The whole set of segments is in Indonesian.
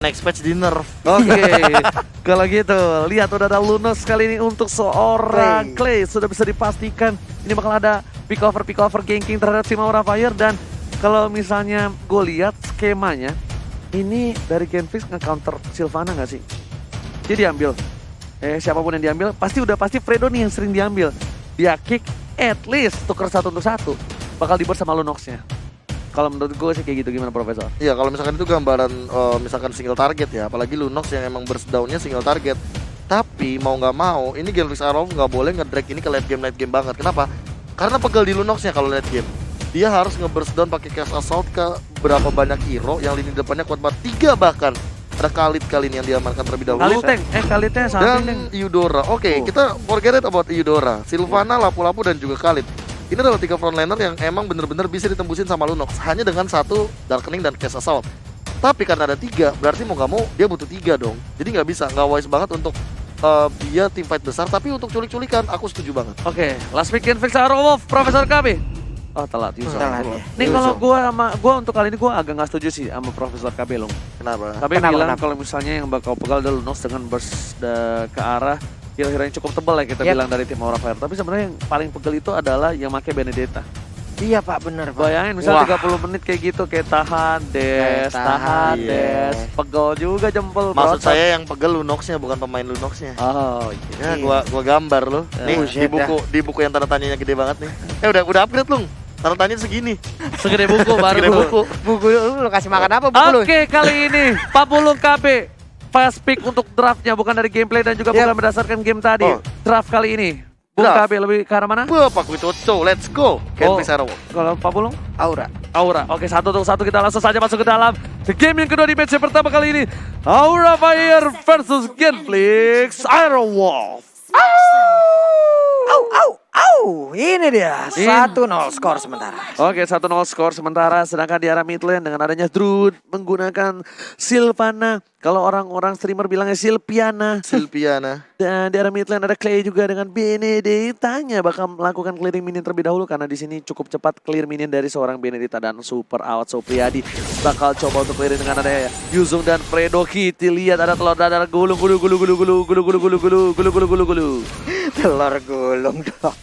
next patch di nerf. Oke, kalau gitu lihat udah ada Lunos kali ini untuk seorang Clay. Sudah bisa dipastikan ini bakal ada pick over ganking terhadap tim Aura Fire. Dan kalau misalnya gue lihat skemanya, ini dari Genfix nge-counter Sylvana nggak sih? Dia diambil, siapapun yang diambil pasti Fredo nih yang sering diambil. Dia kick at least tuker 1 untuk 1, bakal di-burst sama Lunoxnya. Kalau menurut gue sih kayak gitu, gimana Profesor? Iya, kalau misalkan itu gambaran misalkan single target ya, apalagi Lunox yang emang burst down-nya single target. Tapi mau nggak mau, ini Genfix Arrow nggak boleh nge-drag ini ke late game banget. Kenapa? Karena pegel di Lunoxnya kalau late game. Dia harus nge-burst down pakai Chaos Assault ke berapa banyak hero yang lini depannya kuat banget, 3 bahkan. Ada Khalid kali ini yang diamankan terlebih dahulu. Khalidnya dan Eudora. Oke, kita forget it about Eudora, Sylvana, Lapu-Lapu dan juga Khalid. Ini adalah 3 frontliner yang emang bener-bener bisa ditembusin sama Lunox hanya dengan 1 Darkening dan Chaos Assault. Tapi karena ada 3, berarti mau gak mau dia butuh 3 dong. Jadi nggak bisa, nggak wise banget untuk dia team fight besar. Tapi untuk culik-culikan aku setuju banget. Oke, last pick Genfix Arrow Wolf, Profesor KB. Oh telat, Yusuf. Nih kalau gue untuk kali ini gue agak nggak setuju sih sama Profesor KB loh. Kenapa? KB bilang kalau misalnya yang bakal pegal adalah Lunox dengan burst ke arah hero-hero yang cukup tebal ya kita bilang dari tim Aura Fire. Tapi sebenarnya yang paling pegel itu adalah yang pakai Benedetta. Iya Pak, bener Pak. Bayangin misalnya 30 menit kayak gitu, kayak tahan, des, pegel juga jempol. Maksud saya yang pegel Lunoxnya, bukan pemain Lunoxnya. Oh iya. Ya, gua gambar loh. Nih di buku yang tanda tanyanya gede banget nih. Udah upgrade Lung. Tanda tanya segini. Segede buku baru segede buku. Buku lu kasih makan apa buku lu? Oke, kali ini Pak Pulung KB fast pick untuk draftnya, bukan dari gameplay dan juga bukan berdasarkan game tadi. Draft kali ini Bung KB lebih ke arah mana? Pak Witoto, let's go. Genfix Arrow. Kalau Pak Pulung? Aura. Oke, 1 untuk 1 kita langsung saja masuk ke dalam game yang kedua di match yang pertama kali ini. Aura Fire versus Genfix Arrow Wolf. Ini dia 1-0 skor sementara. Oke, 1-0 skor sementara. Sedangkan di arah mid lane dengan adanya Druid menggunakan Sylvana. Kalau orang-orang streamer bilangnya Sylpiana. Dan di arah mid lane ada Clay juga dengan Benedetta-nya bakal melakukan clearing minion terlebih dahulu karena di sini cukup cepat clear minion dari seorang Benedetta dan Super Awat Supriyadi bakal coba untuk clearing dengan ada Yuzong dan Fredo. Kita lihat ada telur dadar gulung. Telur gulung dong.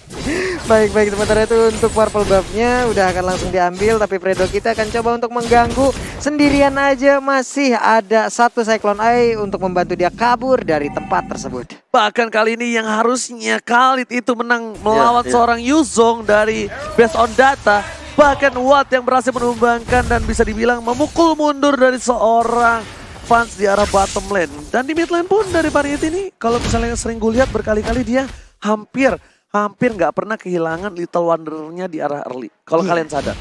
Baik, sementara itu untuk purple buff-nya udah akan langsung diambil, tapi Fredo kita akan coba untuk mengganggu sendirian aja. Masih ada 1 Cyclone Eye untuk membantu dia kabur dari tempat tersebut. Bahkan kali ini yang harusnya Khalid itu menang melawan seorang Yuzong dari based on data. Bahkan Watt yang berhasil menumbangkan dan bisa dibilang memukul mundur dari seorang fans di arah bottom lane. Dan di mid lane pun dari Variety ini kalau misalnya sering gue lihat berkali-kali dia hampir nggak pernah kehilangan Little Wanderer-nya di arah early. Kalau kalian sadar.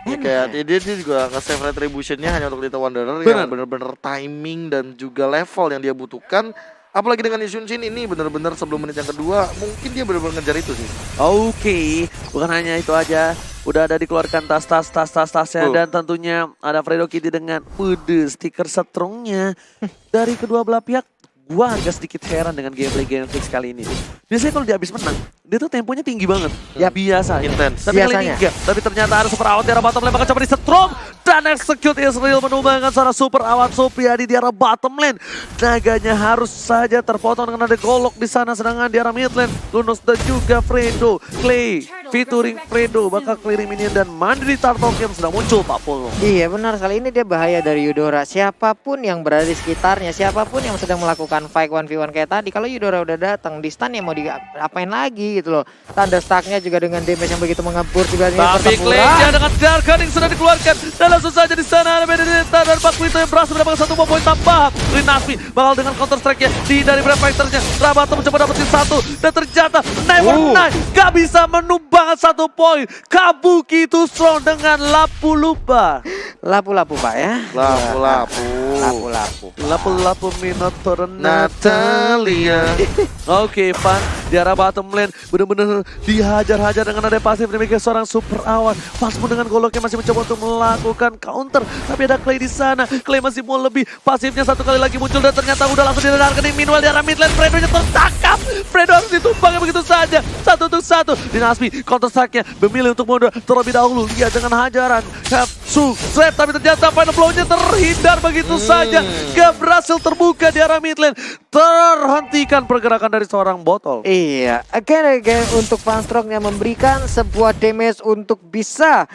Ya, kayak dia juga nge-save retribution-nya hanya untuk Little Wanderer yang bener-bener timing dan juga level yang dia butuhkan. Apalagi dengan Yunshin ini bener-bener sebelum menit yang kedua mungkin dia bener-bener ngejar itu sih. Oke, bukan hanya itu aja. Udah ada dikeluarkan tas-tasnya dan tentunya ada Fredo Kitty dengan stiker strongnya dari kedua belah pihak. Gua agak sedikit heran dengan gameplay Genfix kali ini. Biasanya kalau dia habis menang, dia tuh temponya tinggi banget. Ya biasa. Intense. Tapi kali ini enggak. Tapi ternyata ada Super Awat di arah bottom lane bakal coba di-strom. Dan execute Israel menumbangkan seorang Super Awat Supriyadi di arah bottom lane. Naganya harus saja terpotong dengan ada golok di sana. Sedangkan di arah mid lane, Lunox dan juga Fredo. Clay featuring Fredo bakal clearing minion dan Mandiri Tartok yang sedang muncul Pak Polo. Iya benar sekali, ini dia bahaya dari Eudora. Siapapun yang berada di sekitarnya, siapapun yang sedang melakukan fight 1v1 kayak tadi, kalau Eudora udah datang di stun ya mau diapain lagi gitu loh. Thunderstruck-nya juga dengan damage yang begitu mengebur juga ini tapi Clay-nya dengan Darkening sudah dikeluarkan dan langsung saja di sana ada Benedetta dan Pak Quinto yang berhasil mendapatkan 1 poin tambahan. Rinasmi bakal dengan counter strike-nya di dari Brave Fighter-nya. Rabato mencoba dapetin 1 dan ternyata Never Night gak bisa menumbangkan 1 poin. Kabuki itu strong dengan Lapu-Lupa. Lapu-lapu Pak ya. Lapu-lapu Minotaur Natalia. Oke, Pan di arah bottom lane benar-benar dihajar-hajar dengan ada pasif demikian seorang Super Awat. Pas pun dengan goloknya masih mencoba untuk melakukan counter, tapi ada Clay di sana. Clay masih mau lebih, pasifnya 1 kali lagi muncul dan ternyata udah langsung diledarkan. Meanwhile di arah mid lane Fredo-nya tertangkap. Fredo harus ditumbangnya begitu saja. 1 untuk 1. Dinasmi Counter Strike-nya memilih untuk mundur terlebih dahulu. Lihat dengan hajaran Hapsu Zed, tapi ternyata final blow-nya terhindar begitu saja. Gak berhasil terbuka di arah mid lane. Terhentikan pergerakan dari seorang botol. Iya, again untuk Fanstrong yang memberikan sebuah damage untuk bisa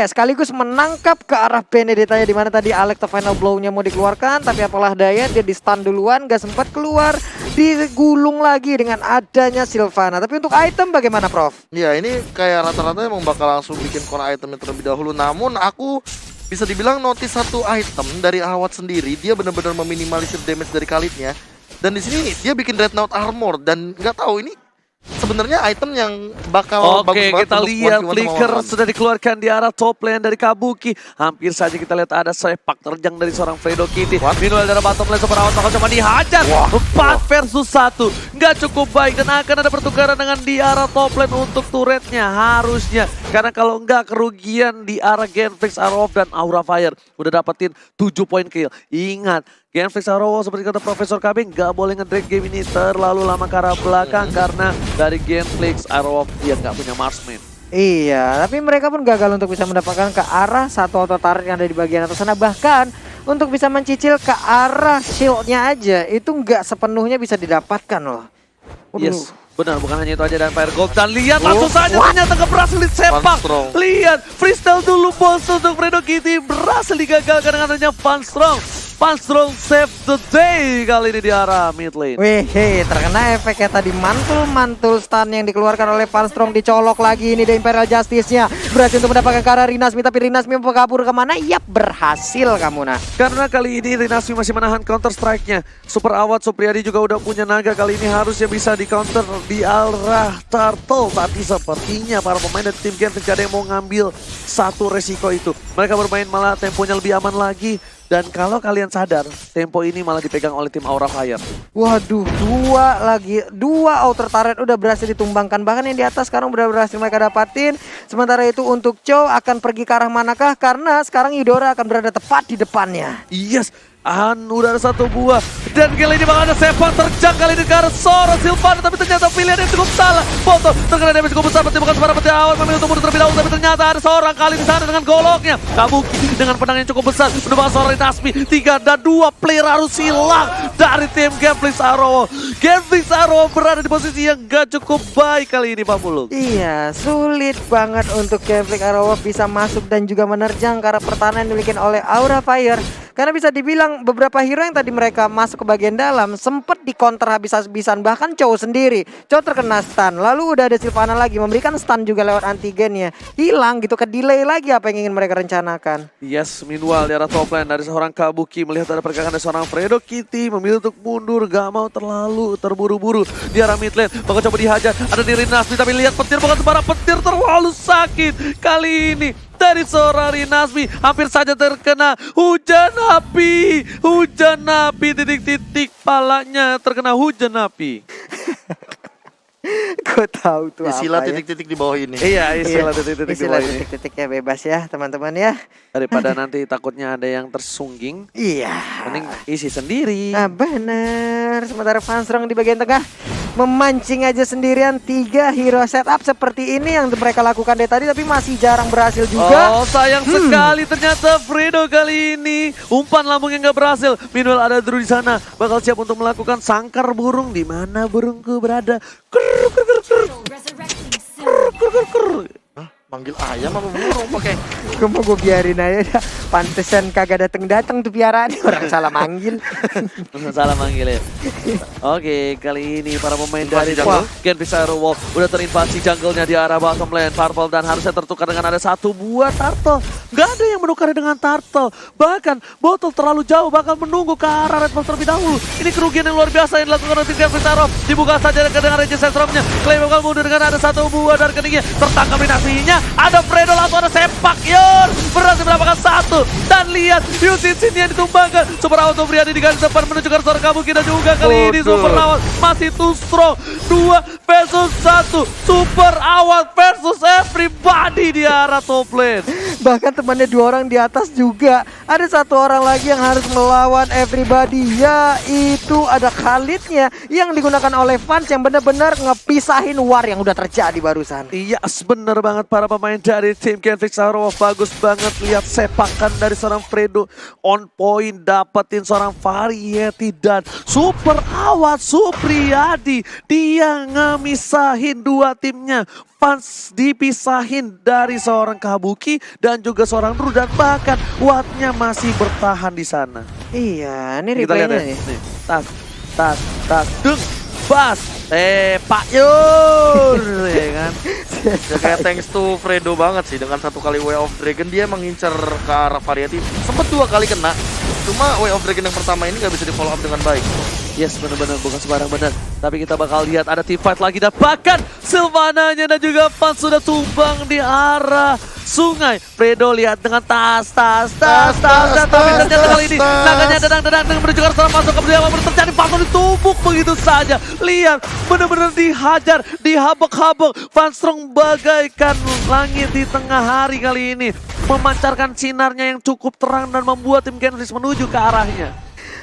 sekaligus menangkap ke arah Benedetta di mana tadi Alex final blow-nya mau dikeluarkan, tapi apalah daya dia di stun duluan, gak sempat keluar, digulung lagi dengan adanya Sylvana. Tapi untuk item bagaimana, Prof? Ya ini kayak rata-rata emang bakal langsung bikin core itemnya terlebih dahulu. Namun aku bisa dibilang notice satu item dari Awad sendiri, dia benar-benar meminimalisir damage dari Khalidnya. Dan di sini dia bikin Dreadnought Armor dan nggak tahu ini sebenarnya item yang bakal bagus banget. Kita untuk lihat one-to-one flicker sama one. sudah dikeluarkan di arah top lane dari Kabuki. Hampir saja kita lihat ada sepak terjang dari seorang Fredo Kitty. Meanwhile dari bottom lane super Awad bakal coba dihajar. 4 versus 1. Nggak cukup baik dan akan ada pertukaran dengan di arah top lane untuk turretnya harusnya. Karena kalau nggak kerugian di arah Genflix, Arrow dan Aura Fire. Udah dapetin 7 poin kill. Ingat, Genflix Arrow seperti kata Profesor KB nggak boleh nge-drag game ini terlalu lama ke arah belakang karena dari Genflix Arrow dia nggak punya marksman. Iya, tapi mereka pun gagal untuk bisa mendapatkan ke arah satu auto turret yang ada di bagian atas sana. Bahkan untuk bisa mencicil ke arah shieldnya aja itu nggak sepenuhnya bisa didapatkan loh. Yes, benar, bukan hanya itu aja dan Fire Gold. Dan lihat langsung saja ternyata berhasil disepak. Lihat, freestyle dulu bos untuk Fredo Kitty. Berhasil digagalkan dengan adanya Fanstrong. Fanstrong save the day kali ini di arah mid lane. Wih, terkena efeknya tadi mantul stun yang dikeluarkan oleh Fanstrong, dicolok lagi ini The Imperial Justice-nya. Berhasil untuk mendapatkan ke arah Rinasmi, tapi Rinasmi mau kabur kemana? Yap, berhasil kamu nah. Karena kali ini Rinasmi masih menahan counter strike-nya. Super Awad Supriyadi juga udah punya naga, kali ini harusnya bisa di counter di arah Turtle. Tapi sepertinya para pemain dari tim Genflix gak ada yang mau ngambil satu resiko itu. Mereka bermain malah temponya lebih aman lagi. Dan kalau kalian sadar, tempo ini malah dipegang oleh tim Aura Fire. Waduh, dua outer turret udah berhasil ditumbangkan. Bahkan yang di atas sekarang udah berhasil mereka dapatin. Sementara itu untuk Chow akan pergi ke arah manakah? Karena sekarang Eudora akan berada tepat di depannya. Yes, udah ada satu buah. Dan kali ini bakal ada sepak terjang kali ini ke arah seorang Sylvana. Tapi ternyata pilihannya cukup salah. Botol terkena damage cukup besar. Berarti bukan sembarang peti awal memilih untuk mundur terlebih dahulu. Tapi ternyata ada seorang kali di sana dengan goloknya. Kabuki dengan pedang yang cukup besar. Menemukan seorang Rinasmi. 3 dan 2 player harus hilang dari tim Genflix Arrow. Genflix Arrow berada di posisi yang gak cukup baik kali ini Pak Muluk. Iya, sulit banget untuk Genflix Arrow bisa masuk dan juga menerjang karena pertahanan yang dimiliki oleh Aura Fire. Karena bisa dibilang beberapa hero yang tadi mereka masuk ke bagian dalam sempat dikonter habis-habisan, bahkan Chow sendiri. Chow terkena stun, lalu udah ada Sylvana lagi memberikan stun juga lewat antigennya. Hilang gitu, ke delay lagi apa yang ingin mereka rencanakan. Yes, meanwhile di arah top lane dari seorang Kabuki melihat ada pergerakan dari seorang Fredo Kitty memilih untuk mundur, gak mau terlalu terburu-buru di arah mid lane. Bakal coba dihajar, ada di Rinasmi tapi lihat petir bukan sembarang petir, terlalu sakit kali ini. Dari seorang Rinasmi hampir saja terkena hujan api. Hujan api, titik-titik palanya terkena hujan api. Gue tahu tuh istilah apa titik-titik di bawah ini. Iya, istilah titik-titik di istilah bawah ini. titik-titiknya bebas ya teman-teman ya. Daripada nanti takutnya ada yang tersungging. Iya. Mending isi sendiri. Nah benar. Sementara Fanstrong di bagian tengah memancing aja sendirian 3 hero setup seperti ini yang mereka lakukan dari tadi, tapi masih jarang berhasil juga. Oh sayang sekali ternyata Fredo kali ini umpan lambungnya nggak berhasil. Meanwhile ada Drew di sana bakal siap untuk melakukan sangkar burung. Di mana burungku berada? Hah? Manggil ayam apa burung pakai? Gue mau gue biarin aja dah. Pantesan kagak dateng tuh piaraan, orang salah manggil. Salah manggil ya. Oke, kali ini para pemain dari jungle. Genflix Arrow udah terinvasi jungle-nya di arah bottom lane. Purple dan harusnya tertukar dengan ada satu buah turtle. Gak ada yang menukar dengan turtle. Bahkan botol terlalu jauh, bakal menunggu ke arah Red Bull terlebih dahulu. Ini kerugian yang luar biasa yang dilakukan oleh tim Genflix Arrow. Dibuka saja dengan Regis Sentrum-nya. Clay bakal mundur dengan ada satu buah dari keningnya. Tertangkap Rinasminya. Ada Fredo langsung ada sepak. Yor berhasil mendapatkan satu. Dan lihat Yusin yang ditumbangkan. Super Awad Supriyadi di garis depan menuju ke seorang Kabuki dan juga kali ini Super Awad masih too strong. 2 versus 1. Super Awad versus everybody di arah top lane. Bahkan temannya 2 orang di atas juga Ada satu orang lagi yang harus melawan everybody, yaitu ada Khalidnya yang digunakan oleh fans yang benar-benar ngepisahin war yang udah terjadi barusan. Iya, bener banget para pemain dari tim Genflix Arrow. Bagus banget lihat sepakan dari seorang Fredo. On point, dapetin seorang Variety dan super awat Supriyadi. Dia ngemisahin dua timnya. Fans dipisahin dari seorang Kabuki dan juga seorang Drew, dan bahkan Wattnya masih bertahan di sana. Iya, ini Kita lihat replaynya ya. nih. Nih, tas, deng, bas, Pak Yur, ya kan? Ya kayak thanks to Fredo banget sih, dengan satu kali Way of Dragon dia mengincar ke arah Variety. Sempet 2 kali kena, cuma Way of Dragon yang pertama ini nggak bisa di follow up dengan baik. Yes, benar-benar bukan sembarang benar. Tapi kita bakal lihat ada team fight lagi, dan bahkan Sylvananya dan juga Fans sudah tumbang di arah sungai. Fredo lihat dengan tas. Tapi ternyata kali ini naganya dedang menuju ke arah masuk ke beliau, terjadi Fans ditumbuk begitu saja. Lihat, benar-benar dihajar, dihabek-habek. Fanstrong bagaikan langit di tengah hari kali ini, memancarkan sinarnya yang cukup terang dan membuat tim Genflix menuju ke arahnya.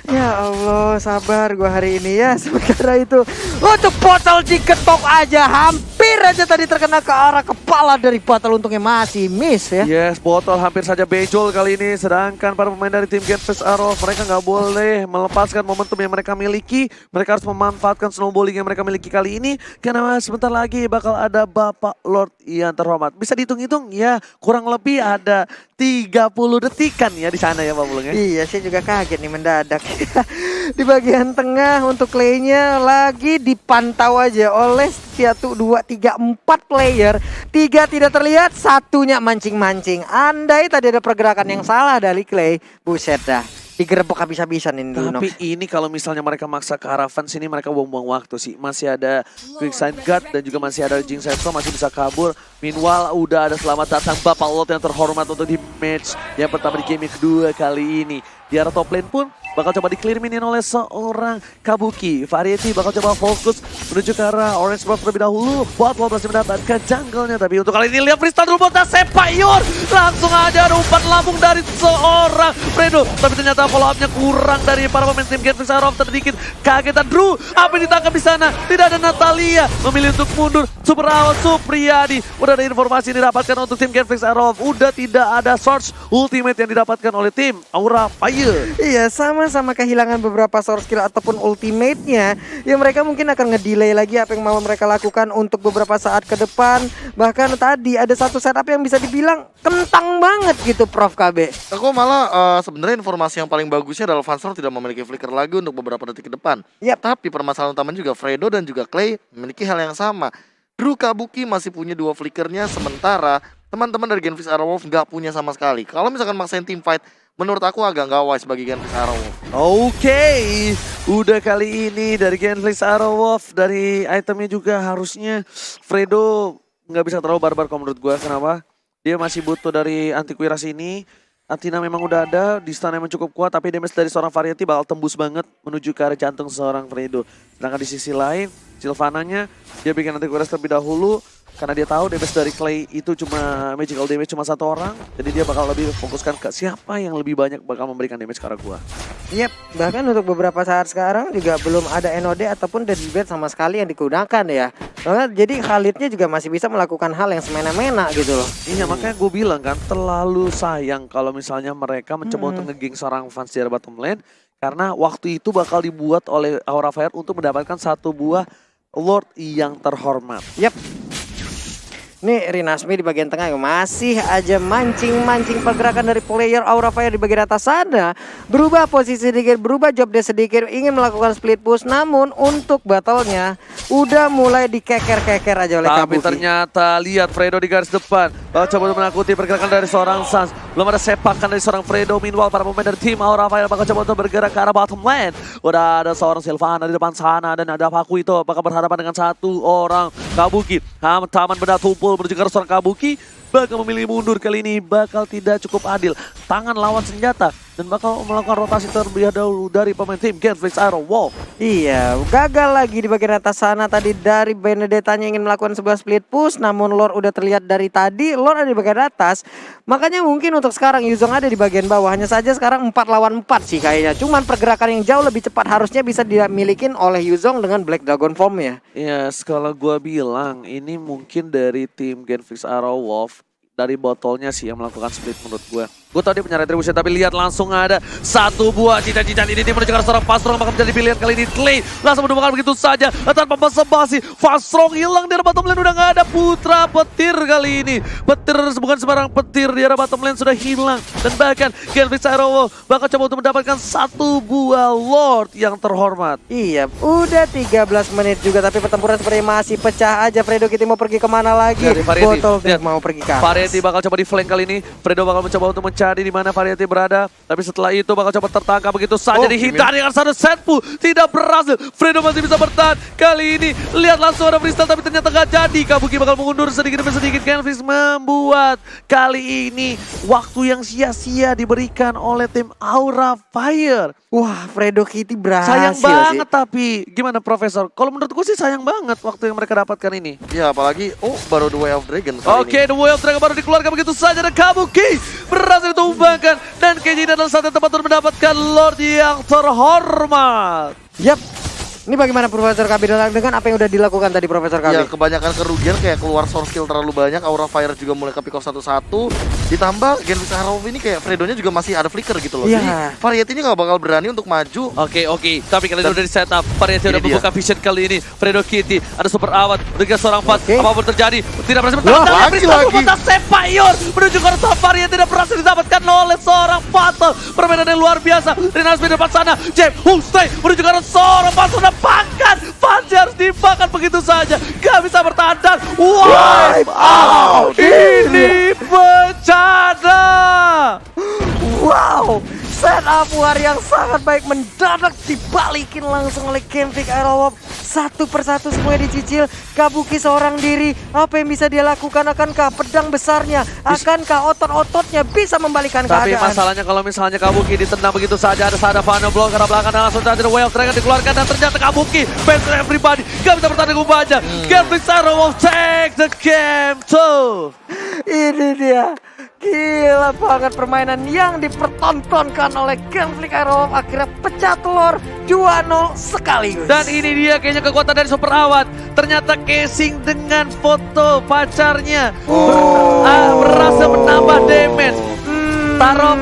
Ya Allah, sabar gua hari ini ya. Sementara itu untuk botol diketok aja, hampir aja tadi terkena ke arah kepala dari botol, untungnya masih miss ya. Yes, botol hampir saja bejol kali ini. Sedangkan para pemain dari tim Genflix Arrow, mereka nggak boleh melepaskan momentum yang mereka miliki. Mereka harus memanfaatkan snowballing yang mereka miliki kali ini, karena sebentar lagi bakal ada Bapak Lord yang terhormat. Bisa dihitung-hitung ya, kurang lebih ada 30 detikan ya di sana ya Pak Bulung ya. Iya, saya juga kaget nih mendadak. Di bagian tengah untuk Clay-nya lagi dipantau aja oleh 1, 2, 3, 4 player. 3 tidak terlihat, satunya mancing-mancing. Andai tadi ada pergerakan yang salah dari Clay, buset dah. Digerebek habis-habisan ini dulu. Tapi ini kalau misalnya mereka maksa ke arah fans ini, mereka buang-buang waktu sih. Masih ada Quicksand Guard dan juga masih ada Jing Setro, masih bisa kabur. Meanwhile udah ada selamat datang Bapak Lord yang terhormat untuk di match yang pertama di game yang kedua kali ini. Di arah top lane pun bakal coba di-clear minion oleh seorang Kabuki. Variety bakal coba fokus menuju ke arah Orange Buff terlebih dahulu. Buat lo masih mendapatkan jungle-nya, tapi untuk kali ini lihat freestyle dulu buat Sepak Yor. Langsung aja ada umpan lambung dari seorang Fredo. Tapi ternyata follow up-nya kurang dari para pemain tim Genflix Arrow. Sedikit kagetan Drew. Apa yang ditangkap di sana? Tidak ada Natalia. Memilih untuk mundur. Super awal Supriyadi. Udah ada informasi yang didapatkan untuk tim Genflix Arrow. Udah tidak ada source ultimate yang didapatkan oleh tim Aura Fire. Iya, sama kehilangan beberapa source skill ataupun ultimate-nya. Ya mereka mungkin akan ngedelay lagi apa yang mau mereka lakukan untuk beberapa saat ke depan. Bahkan tadi ada satu setup yang bisa dibilang kentang banget gitu Prof KB. Aku malah sebenarnya informasi yang paling bagusnya adalah Fansor tidak memiliki flicker lagi untuk beberapa detik ke depan. Yap. Tapi permasalahan utama juga Fredo dan juga Clay memiliki hal yang sama. Drew Kabuki masih punya 2 flickernya, sementara teman-teman dari Genflix Arrow nggak punya sama sekali. Kalau misalkan maksain team fight, menurut aku agak nggak wise bagi Genflix Arrow. Oke, udah kali ini dari Genflix Arrow, dari itemnya juga harusnya Fredo nggak bisa terlalu barbar kalau menurut gue. Kenapa? Dia masih butuh dari antivirus ini. Athena memang udah ada, di stun memang cukup kuat, tapi damage dari seorang Variety bakal tembus banget menuju ke arah jantung seorang Fredo. Sedangkan di sisi lain, Sylvananya dia bikin antivirus terlebih dahulu, karena dia tahu damage dari Clay itu cuma magical damage cuma 1 orang, jadi dia bakal lebih fokuskan ke siapa yang lebih banyak bakal memberikan damage ke arah gua. Yep, bahkan untuk beberapa saat sekarang juga belum ada NOD ataupun Deadbird sama sekali yang digunakan ya. Jadi Khalidnya juga masih bisa melakukan hal yang semena-mena gitu loh. Iya, makanya gue bilang kan terlalu sayang kalau misalnya mereka mencoba untuk ngegeng seorang fans di bottom lane, karena waktu itu bakal dibuat oleh Aura Fire untuk mendapatkan 1 buah Lord yang terhormat. Yep. Nih Rinasmi di bagian tengah masih aja mancing-mancing pergerakan dari player Aura Fire di bagian atas sana. Berubah posisi sedikit, berubah job desk sedikit, ingin melakukan split push. Namun untuk battle-nya udah mulai dikeker-keker aja oleh Tapi Kabuki. ternyata lihat Fredo di garis depan. Coba untuk menakuti pergerakan dari seorang Sans. Belum ada sepakan dari seorang Fredo. Meanwhile para pemain dari tim Aura Fire bakal coba untuk bergerak ke arah bottom lane. Udah ada seorang Sylvana di depan sana dan ada Faku itu bakal berhadapan dengan 1 orang Kabuki. Taman benda tumpul menuju ke arah seorang Kabuki. Bakal memilih mundur kali ini, bakal tidak cukup adil. Tangan lawan senjata dan bakal melakukan rotasi terlebih dahulu dari pemain tim Genflix Arrow. Wow, Iya, gagal lagi di bagian atas sana tadi dari Benedetta-nya ingin melakukan sebuah split push, namun Lord udah terlihat dari tadi, Lord ada di bagian atas. Makanya mungkin untuk sekarang Yuzong ada di bagian bawah. Hanya saja sekarang 4 lawan 4 sih kayaknya. Cuman pergerakan yang jauh lebih cepat harusnya bisa dimilikin oleh Yuzong dengan Black Dragon Form-nya. Ya, kalau gua bilang ini mungkin dari tim Genfix Arrow Wolf. Dari botolnya sih yang melakukan split menurut gue. Gue tau dia punya retribution tapi lihat langsung ada satu buah cita-cita ini dia menuju ke arah seorang Fastrong bakal menjadi pilihan kali ini. Clay langsung menemukan begitu saja tanpa basa-basi. Fastrong hilang di arah bottom lane udah gak ada putra petir kali ini. Petir bukan sembarang petir di arah bottom lane sudah hilang dan bahkan Genfix Arrow bakal coba untuk mendapatkan satu buah Lord yang terhormat. Iya, udah 13 menit juga tapi pertempuran sepertinya masih pecah aja. Fredo kita mau pergi kemana lagi? Botol mau pergi ke atas. Variety bakal coba di flank kali ini. Fredo bakal mencoba untuk mencari di mana Variety berada. Tapi setelah itu bakal coba tertangkap begitu saja dihindari dengan satu setpu. Tidak berhasil. Fredo masih bisa bertahan. Kali ini lihat langsung ada freestyle tapi ternyata gak jadi. Kabuki bakal mengundur sedikit demi sedikit. Genfix membuat kali ini waktu yang sia-sia diberikan oleh tim Aura Fire. Wah, Fredo Kitty berhasil Sayang banget sih. tapi gimana Profesor? Kalau menurut gue sih sayang banget waktu yang mereka dapatkan ini. Ya apalagi baru The Way of Dragon kali Oke, ini. The Way of Dragon baru dikeluarkan begitu saja dan Kabuki berhasil ditumbangkan dan KJ adalah saat yang tepat untuk mendapatkan Lord yang terhormat. Yap. Ini bagaimana Profesor Kabi dengan apa yang udah dilakukan tadi Profesor Kabi? Ya kebanyakan kerugian kayak keluar source skill terlalu banyak, Aura Fire juga mulai ke pick off satu-satu. Ditambah Genfix Arrow ini kayak Fredo-nya juga masih ada flicker gitu loh. Iya. Jadi Variety ini gak bakal berani untuk maju. Oke, tapi kalian udah di setup. Variety udah Ini dia. membuka vision kali ini. Fredo Kitty ada super awat dengan seorang pas. Oke. Apapun terjadi tidak berhasil Wah, bertahan. lagi. Sepayor menuju ke arah Variety tidak berhasil didapatkan oleh seorang Fatal. Permainan yang luar biasa. Rinas di depan sana. Jam Hustay menuju ke arah seorang Fatal dan pangkat. Fancy harus dimakan begitu saja. Gak bisa bertahan dan wipe out. Ini bencana. Wow, setup war yang sangat baik mendadak dibalikin langsung oleh Genfix Arrow. Satu persatu semuanya dicicil. Kabuki seorang diri. Apa yang bisa dia lakukan? Akankah pedang besarnya? Akankah otot-ototnya bisa membalikan Tapi keadaan? masalahnya kalau misalnya Kabuki ditendang begitu saja ada Final Blow karena belakang dan langsung saja The Way of Dragon dikeluarkan dan ternyata Kabuki best of everybody gak bisa bertahan dengan banyak. Genfix Arrow take the game too. Ini dia. Gila banget permainan yang dipertontonkan oleh Genfix Arrow. Akhirnya pecah telur 2-0 sekaligus. Dan ini dia kayaknya kekuatan dari Super Awat. Ternyata casing dengan foto pacarnya berhasil menambah damage. Taruh